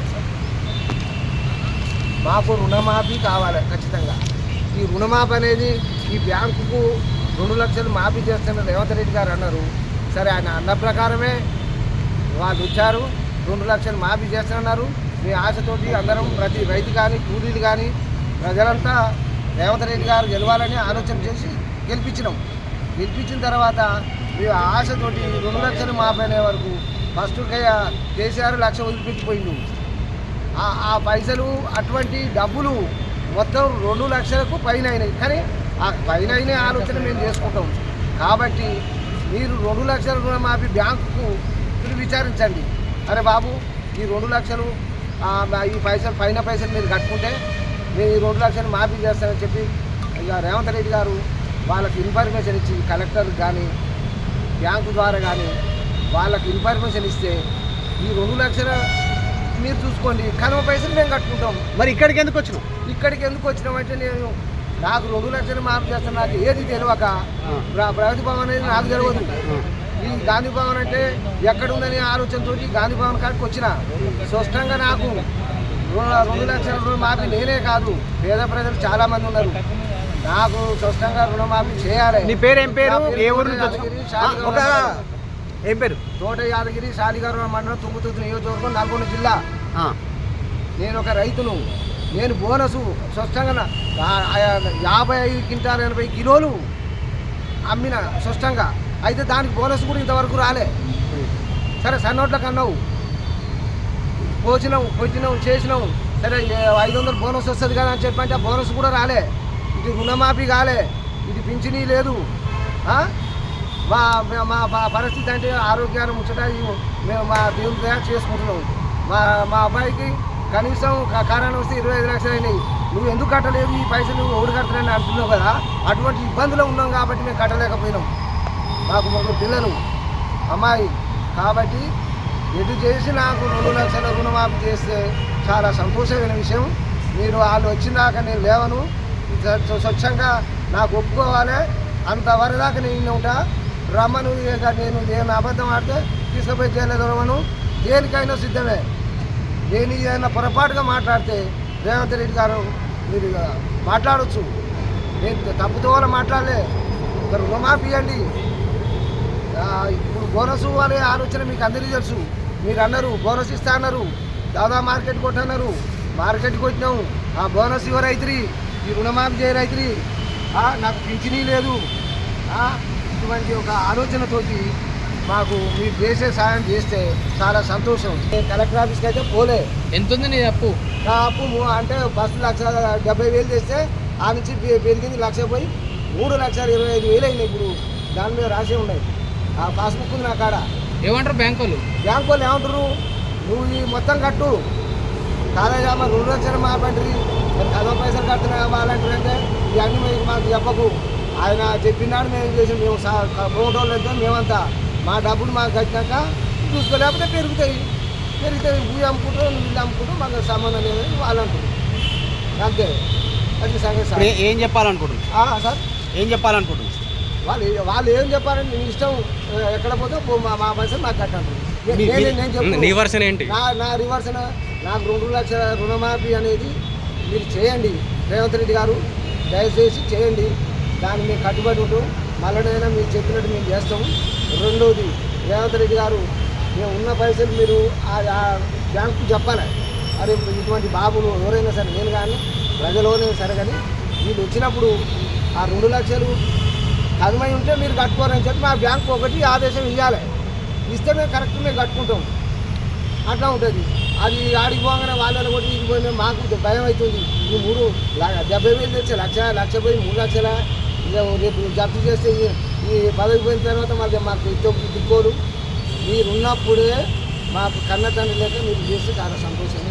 కావాలి సార్. మాకు రుణమాఫీ కావాలి ఖచ్చితంగా. ఈ రుణమాఫీ అనేది ఈ బ్యాంకుకు 2 లక్షలు మాఫీ చేస్తున్న రేవంత్ రెడ్డి గారు అన్నారు. సరే, ఆయన అన్న ప్రకారమే వాళ్ళు వచ్చారు, 2 లక్షలు మాఫీ చేస్తున్నారు. మీ ఆశతోటి అందరం ప్రతి రైతు కానీ కూలీలు కానీ ప్రజలంతా రేవంత్ రెడ్డి గారు గెలవాలని ఆలోచన చేసి గెలిపించిన తర్వాత మీ ఆశతోటి 2 లక్షలు మాఫీ అనే వరకు ఫస్ట్ కేసీఆర్ 1 లక్ష వదిలిపెట్టిపోయిండు. ఆ పైసలు అటువంటి డబ్బులు మొత్తం 2 లక్షలకు పైన అయినాయి. కానీ ఆ పైన అయిన ఆలోచన మేము చేసుకుంటాం. కాబట్టి మీరు 2 లక్షల రుణమాఫీ బ్యాంకుకు మీరు విచారించండి. అరే బాబు, ఈ 2 లక్షలు ఈ పైన పైసలు మీరు కట్టుకుంటే మేము ఈ 2 లక్షలు మాఫీ చేస్తామని చెప్పి ఇక రేవంత్ రెడ్డి గారు వాళ్ళకి ఇన్ఫర్మేషన్ ఇచ్చి కలెక్టర్కి కానీ బ్యాంకు ద్వారా కానీ వాళ్ళకి ఇన్ఫర్మేషన్ ఇస్తే ఈ 2 లక్షలు మీరు చూసుకోండి, కనుమ పైసలు మేము కట్టుకుంటాం. మరి ఇక్కడికి ఎందుకు వచ్చినామంటే నాకు 2 లక్షలు మాఫీ చేస్తాను. నాకు ఏది తెలియక ప్రగతి భవన్ అనేది నాకు తెలియదు. ఈ గాంధీ భవన్ అంటే ఎక్కడుందని ఆలోచనతో గాంధీ భవన్ కాడికి వచ్చిన. స్పష్టంగా నాకు 2 లక్షల రుణమాఫీ నేనే కాదు, పేద ప్రజలు చాలామంది ఉన్నారు. నాకు స్పష్టంగా రుణమాఫీ చేయాలి. నీ పేరు ఏం పేరు? ఏ ఊరు నుంచి? ఏం పేరు? తోట యాదగిరి, శాలిగారు మండలం, తుంగుతుర్తి నియోజకవర్గం, నల్గొండ జిల్లా. నేను ఒక రైతును. నేను బోనసు స్పష్టంగా 55 క్వింటాలు 80 కిలోలు అమ్మిన స్పష్టంగా. అయితే దానికి బోనస్ కూడా ఇంతవరకు రాలే. సరే, సన్నోట్లకు అన్నావు, కొట్టినావు, చేసినావు. సరే, 500 బోనస్ వస్తుంది కదా అని చెప్పంటే ఆ బోనస్ కూడా రాలే. ఇది రుణమాఫీ కాలే, ఇది పింఛనీ లేదు. మా పరిస్థితి అంటే ఆరోగ్యాన్ని ముచ్చట మేము మా దేవుని తయారు చేసుకుంటున్నాం. మా అబ్బాయికి కనీసం కారణం వస్తే 25 లక్షలు అయినాయి. నువ్వు ఎందుకు కట్టలేదు, ఈ పైసలు ఎవరు కట్టలేని అంటున్నావు కదా. అటువంటి ఇబ్బందులు ఉన్నాం కాబట్టి మేము కట్టలేకపోయినాం. మాకు 3 పిల్లలు, అమ్మాయి. కాబట్టి ఎటు చేసి నాకు 2 లక్షల రుణమాఫీ చేస్తే చాలా సంతోషమైన విషయం. మీరు వాళ్ళు వచ్చినాక నేను లేవను, స్వచ్ఛంగా నాకు ఒప్పుకోవాలి. అంతవరకు దాకా నేను ఉంటా. రమ్మను, నేను అబద్ధం ఆడితే తీసుకుపోయి చేయలేదవను. దేనికైనా సిద్ధమే. నేను ఏదైనా పొరపాటుగా మాట్లాడితే రేవంత్ రెడ్డి గారు మీరు మాట్లాడవచ్చు. నేను తప్పుతో మాట్లాడలే. రుణమాఫీ ఇవ్వండి. ఇప్పుడు బోనస్ అనే ఆలోచన మీకు అందరికీ తెలుసు. మీరు అన్నారు బోనస్ ఇస్తా అన్నారు, దాదాపు మార్కెట్ కొట్టన్నారు. మార్కెట్కి వచ్చినాము, ఆ బోనస్ ఇవ్వ రైతురి, ఈ రుణమాఫీ చేయ రైతురి, నాకు పింఛనీ లేదు. ఇటువంటి ఒక ఆలోచనతోటి మాకు మీరు చేసే సాయం చేస్తే చాలా సంతోషం. నేను కలెక్టర్ ఆఫీస్కి అయితే పోలే. ఎంత ఉంది నీ అప్పు? నా అప్పు అంటే ఫస్ట్ 1,70,000 చేస్తే ఆ నుంచి పెరిగింది 1,00,000 పోయి 3,25,000 అయినాయి. ఇప్పుడు దాని మీద రాసే ఉన్నాయి. ఆ పాస్బుక్ ఉంది నా కాడ. ఏమంటారు బ్యాంకు వాళ్ళు ఏమంటారు, నువ్వు ఈ మొత్తం కట్టు, కాలేజ్ 2 లక్షలు మాపండి, కదవ పైసలు కడుతున్నా వాళ్ళంటారు. అంటే ఇవన్నీ మాకు చెప్పకు. ఆయన చెప్పినాడు, మేము చేసి మేము ప్రోటోళ్ళు వెళ్తాం. మేమంతా మా డబ్బులు మాకు కట్టినాక చూసుకోలేకపోతే పెరుగుతాయి. భూమి అమ్ముకుంటాం, ఇల్లు అమ్ముకుంటాం, మాకు సంబంధం లేదని వాళ్ళు అంటారు. అంతే, అది సంగతి సార్. ఏం చెప్పాలనుకుంటున్నారు సార్? ఏం చెప్పాలనుకుంటున్నారు వాళ్ళు ఏం చెప్పారంటే నీ ఇష్టం, ఎక్కడ పోతే మా పైసలు నాకు కట్టంటారు. నీ వర్షన్ ఏంటి? నా రివర్షన్ నాకు 2 లక్షల రుణమాఫీ అనేది మీరు చేయండి. రేవంత్ రెడ్డి గారు దయచేసి చేయండి. దాన్ని మేము కట్టుబడి ఉంటాం. మళ్ళీనైనా మీరు చెప్పినట్టు మేము చేస్తాము. రెండవది, రేవంత్ రెడ్డి గారు మేము ఉన్న పైసలు మీరు ఆ బ్యాంకు చెప్పాలి. అరే ఇటువంటి బాబులు ఎవరైనా సరే, నేను కానీ ప్రజలైనా సరే, కానీ వీళ్ళు వచ్చినప్పుడు ఆ 2 లక్షలు కనుమై ఉంటే మీరు కట్టుకోరని చెప్పి మా బ్యాంకు ఒకటి ఆదేశం ఇవ్వాలి. ఇస్తే మేము కరెక్ట్ మేము కట్టుకుంటాం. అట్లా ఉంటుంది. అది ఆడికి పోగానే వాళ్ళని కొట్టి ఇది పోయినా మాకు భయం అవుతుంది. ఈ 70,000 తెచ్చే 1,00,000 పోయి 3 లక్షల రేపు జప్తు చేస్తే ఈ పదవి పోయిన తర్వాత మళ్ళీ మాకు దిక్కోడు. మీరున్నప్పుడే మాకు కన్న తండ్రి లేక మీరు చేస్తే చాలా సంతోషంగా.